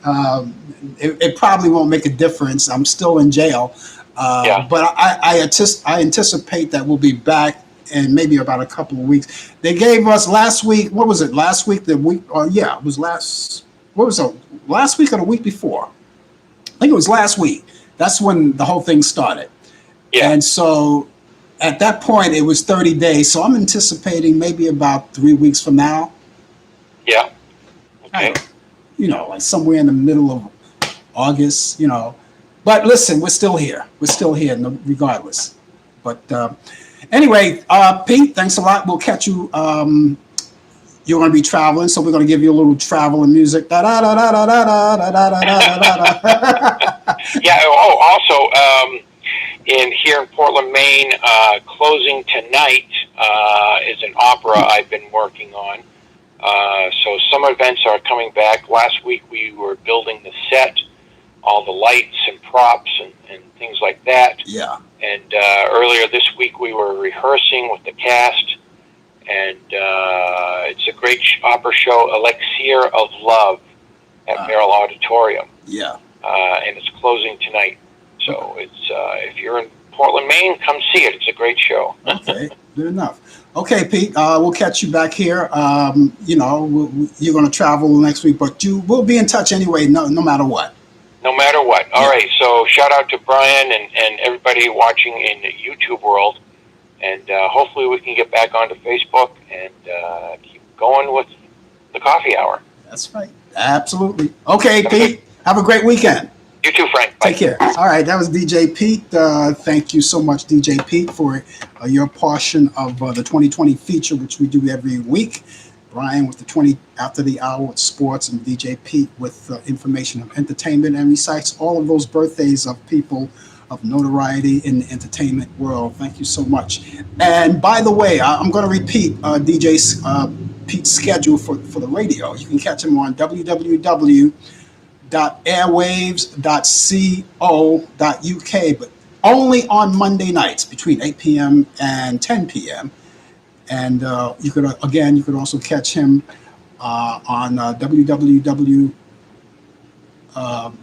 It probably won't make a difference. I'm still in jail. But I anticipate that we'll be back in maybe about a couple of weeks. They gave us last week. What was it? Last week? It was last. What was it? Last week or the week before? I think it was last week. That's when the whole thing started. Yeah. And so at that point, it was 30 days. So I'm anticipating maybe about 3 weeks from now. Yeah. Okay. Like somewhere in the middle of August, But listen, we're still here. Regardless. But anyway, Pete, thanks a lot. We'll catch you. You're going to be traveling, so we're going to give you a little travel and music. Yeah. Also, here in Portland, Maine, closing tonight is an opera I've been working on. So some events are coming back. Last week we were building the set, all the lights and props and things like that. Yeah. And earlier this week we were rehearsing with the cast. And it's a great opera show, Elixir of Love, at Merrill Auditorium. Yeah. And it's closing tonight. So it's if you're in Portland, Maine, come see it. It's a great show. Okay, good enough. Okay, Pete, we'll catch you back here. You're going to travel next week, but we'll be in touch anyway, no matter what. No matter what. All right, so shout out to Brian and everybody watching in the YouTube world. And hopefully we can get back onto Facebook and keep going with the coffee hour. That's right. Absolutely. Okay, Pete, have a great weekend. You too, Frank. Bye. Take care. All right, that was DJ Pete. Thank you so much, DJ Pete, for your portion of the 2020 feature, which we do every week. Brian with the 20 After the Hour with sports, and DJ Pete with information of entertainment, and recites all of those birthdays of people of notoriety in the entertainment world. Thank you so much. And by the way, I'm going to repeat DJ Pete's schedule for the radio. You can catch him on www.airwaves.co.uk, but only on Monday nights between 8 p.m. and 10 p.m. And you could also catch him on www.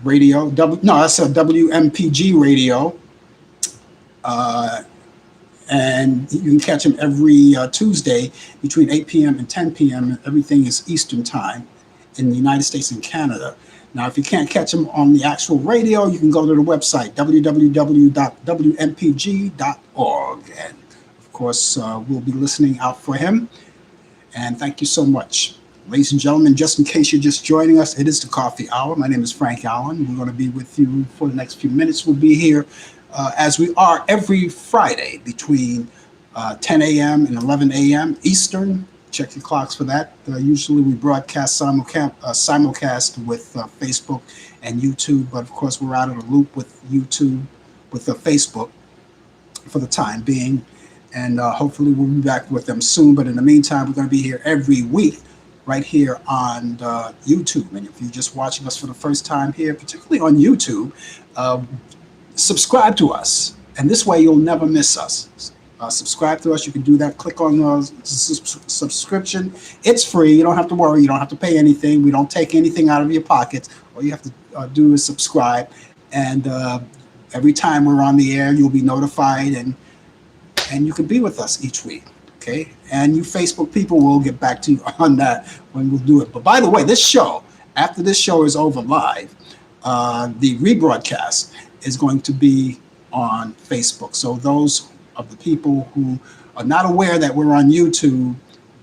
Radio. That's a WMPG radio. And you can catch him every Tuesday between 8 p.m. and 10 p.m. Everything is Eastern time in the United States and Canada. Now, if you can't catch him on the actual radio, you can go to the website, www.wmpg.org. And, of course, we'll be listening out for him. And thank you so much. Ladies and gentlemen, just in case you're just joining us, it is the Coffee Hour. My name is Frank Allan. We're going to be with you for the next few minutes. We'll be here as we are every Friday between 10 a.m. and 11 a.m. Eastern. Check your clocks for that. Usually we broadcast simulcast with Facebook and YouTube, but of course we're out of the loop with YouTube, with Facebook for the time being. And hopefully we'll be back with them soon. But in the meantime, we're going to be here every week right here on YouTube. And if you're just watching us for the first time here, particularly on YouTube, subscribe to us. And this way you'll never miss us. Subscribe to us. You can do that. Click on subscription. It's free. You don't have to worry. You don't have to pay anything. We don't take anything out of your pockets. All you have to do is subscribe. And every time we're on the air, you'll be notified, and you can be with us each week. Okay, and you Facebook people, will get back to you on that when we'll do it. But by the way, this show, after this show is over live, the rebroadcast is going to be on Facebook. So those of the people who are not aware that we're on YouTube,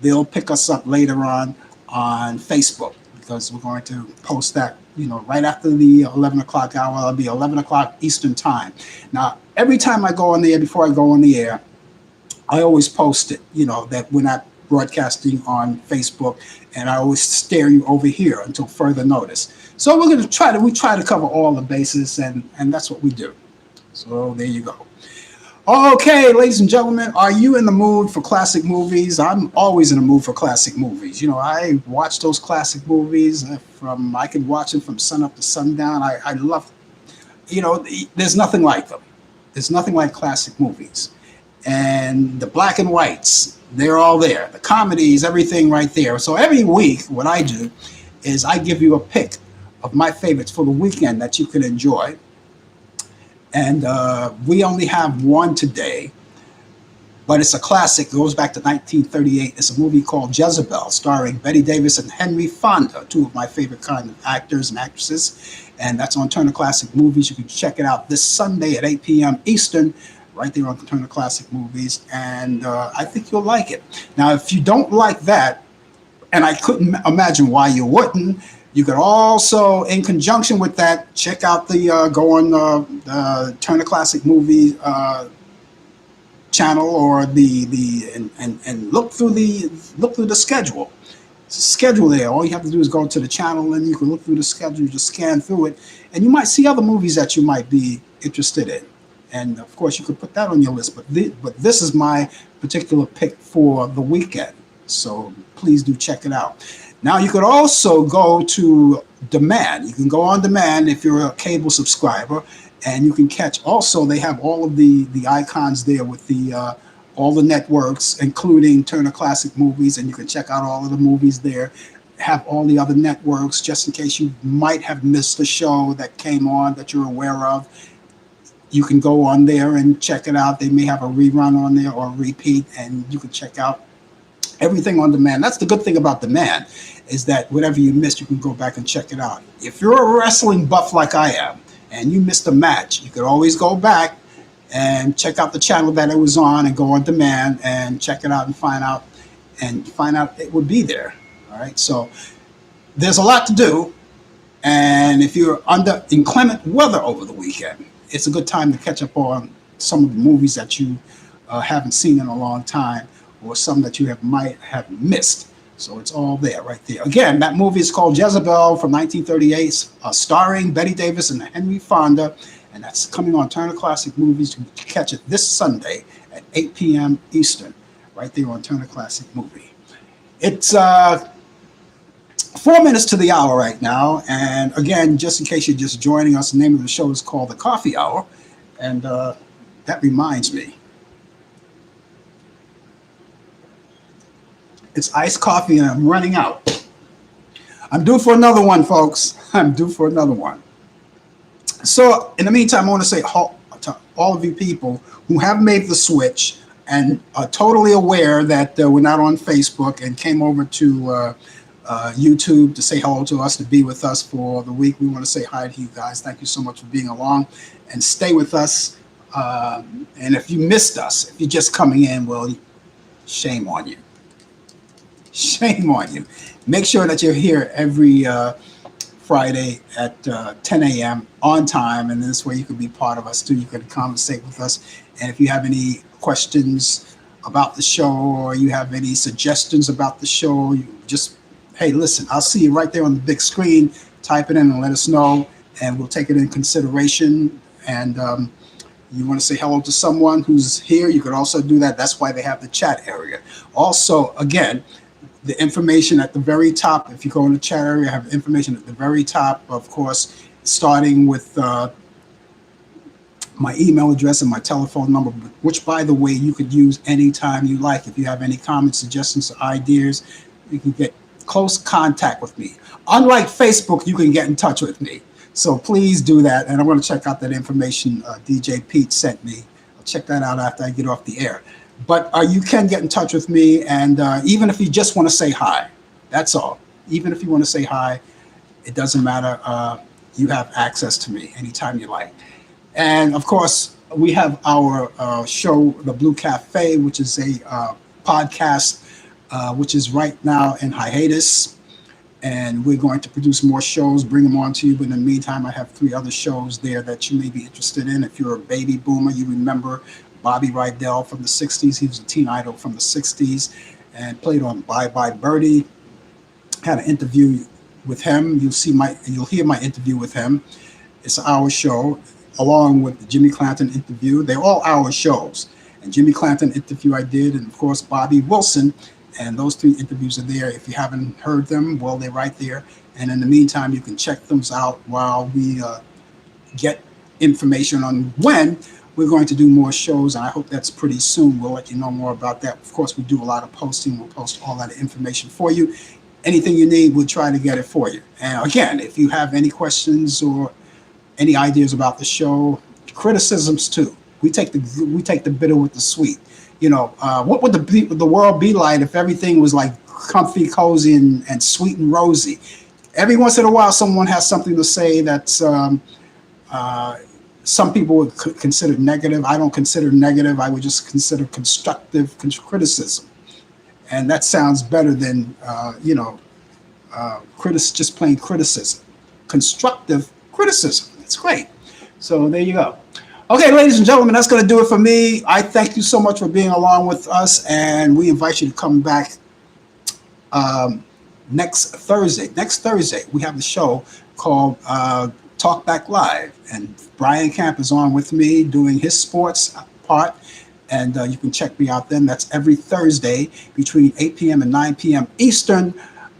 they'll pick us up later on Facebook, because we're going to post that, right after the 11 o'clock hour. It'll be 11 o'clock Eastern time. Now, every time I go on the air, before I go on the air, I always post it, that we're not broadcasting on Facebook, and I always stare you over here until further notice. So we're going to try to cover all the bases, and that's what we do. So there you go. Okay, ladies and gentlemen, are you in the mood for classic movies? I'm always in the mood for classic movies. I watch those classic movies I can watch them from sun up to sundown. I love, there's nothing like them. There's nothing like classic movies. And the black and whites, they're all there. The comedies, everything right there. So every week, what I do is I give you a pick of my favorites for the weekend that you can enjoy. And we only have one today, but it's a classic. It goes back to 1938. It's a movie called Jezebel, starring Bette Davis and Henry Fonda, two of my favorite kind of actors and actresses. And that's on Turner Classic Movies. You can check it out this Sunday at 8 p.m. Eastern, right there on Turner Classic Movies, and I think you'll like it. Now, if you don't like that, and I couldn't imagine why you wouldn't, you could also, in conjunction with that, check out go on the Turner Classic Movie channel, or and look through the schedule. It's a schedule there. All you have to do is go to the channel, and you can look through the schedule, just scan through it, and you might see other movies that you might be interested in. And of course, you could put that on your list, but this is my particular pick for the weekend. So please do check it out. Now, you could also go to demand. You can go on demand if you're a cable subscriber, and you can catch. Also, they have all of the icons there with all the networks, including Turner Classic Movies, and you can check out all of the movies there. Have all the other networks, just in case you might have missed a show that came on that you're aware of. you can go on there and check it out. They may have a rerun on there or a repeat, and you can check out everything on demand. That's the good thing about demand, is that whatever you missed, you can go back and check it out. If you're a wrestling buff like I am, and you missed a match, you could always go back and check out the channel that it was on and go on demand and check it out and find out it would be there. All right. So there's a lot to do. And if you're under inclement weather over the weekend, it's a good time to catch up on some of the movies that you haven't seen in a long time, or some that you might have missed. So it's all there, right there. Again, that movie is called Jezebel from 1938, starring Betty Davis and Henry Fonda, and that's coming on Turner Classic Movies. You can catch it this Sunday at 8 p.m. Eastern, right there on Turner Classic Movie. It's 4 minutes to the hour right now, and again, just in case you're just joining us, the name of the show is called The Coffee Hour, and that reminds me, it's iced coffee and I'm running out. I'm due for another one, folks. I'm due for another one. So in the meantime, I want to say to all of you people who have made the switch and are totally aware that we're not on Facebook and came over to YouTube to say hello to us, to be with us for the week. We want to say hi to you guys. Thank you so much for being along and stay with us. And if you missed us, if you're just coming in, well, shame on you. Shame on you. Make sure that you're here every Friday at 10 a.m. on time, and this way you can be part of us too. You can conversate with us, and if you have any questions about the show or you have any suggestions about the show, you just, hey, listen, I'll see you right there on the big screen. Type it in and let us know, and we'll take it in consideration. And you want to say hello to someone who's here, you could also do that. That's why they have the chat area. Also, again, the information at the very top, if you go in the chat area, I have information at the very top, of course, starting with my email address and my telephone number, which, by the way, you could use anytime you like. If you have any comments, suggestions, or ideas, you can get close contact with me. Unlike Facebook, you can get in touch with me. So please do that. And I'm going to check out that information DJ Pete sent me. I'll check that out after I get off the air. But you can get in touch with me, and even if you just want to say hi, that's all. Even if you want to say hi, it doesn't matter. You have access to me anytime you like. And of course, we have our show, The Blue Cafe, which is a podcast, which is right now in hiatus. And we're going to produce more shows, bring them on to you. But in the meantime, I have 3 other shows there that you may be interested in. If you're a baby boomer, you remember Bobby Rydell from the 60s. He was a teen idol from the 60s and played on Bye Bye Birdie. Had an interview with him. You'll hear my interview with him. It's an hour show, along with the Jimmy Clanton interview. They're all hour shows. And Jimmy Clanton interview I did, and of course Bobby Wilson. And those 3 interviews are there. If you haven't heard them, well, they're right there. And in the meantime, you can check them out while we get information on when we're going to do more shows. And I hope that's pretty soon. We'll let you know more about that. Of course, we do a lot of posting. We'll post all that information for you. Anything you need, we'll try to get it for you. And again, if you have any questions or any ideas about the show, criticisms too. We take the bitter with the sweet. You know, what would the world be like if everything was like comfy, cozy, and sweet and rosy? Every once in a while, someone has something to say that's some people would consider negative. I don't consider negative. I would just consider constructive criticism, and that sounds better than just plain criticism. Constructive criticism. That's great. So there you go. Okay, ladies and gentlemen, that's going to do it for me. I thank you so much for being along with us, and we invite you to come back next Thursday. Next Thursday, we have the show called Talk Back Live, and Brian Camp is on with me doing his sports part, and you can check me out then. That's every Thursday between 8 p.m. and 9 p.m. Eastern.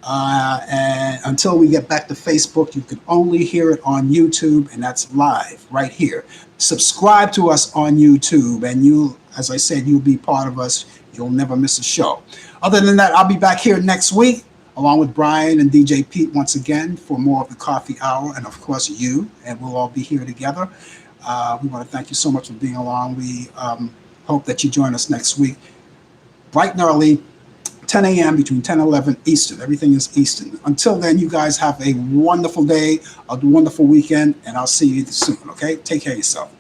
And until we get back to Facebook, you can only hear it on YouTube, and that's live right here. Subscribe to us on YouTube, and you, as I said, you'll be part of us. You'll never miss a show. Other than that, I'll be back here next week, along with Brian and DJ Pete once again for more of the Coffee Hour, and of course you, and we'll all be here together. We want to thank you so much for being along. We hope that you join us next week, bright and early, 10 a.m. between 10 and 11 Eastern. Everything is Eastern. Until then, you guys have a wonderful day, a wonderful weekend, and I'll see you soon, okay? Take care of yourself.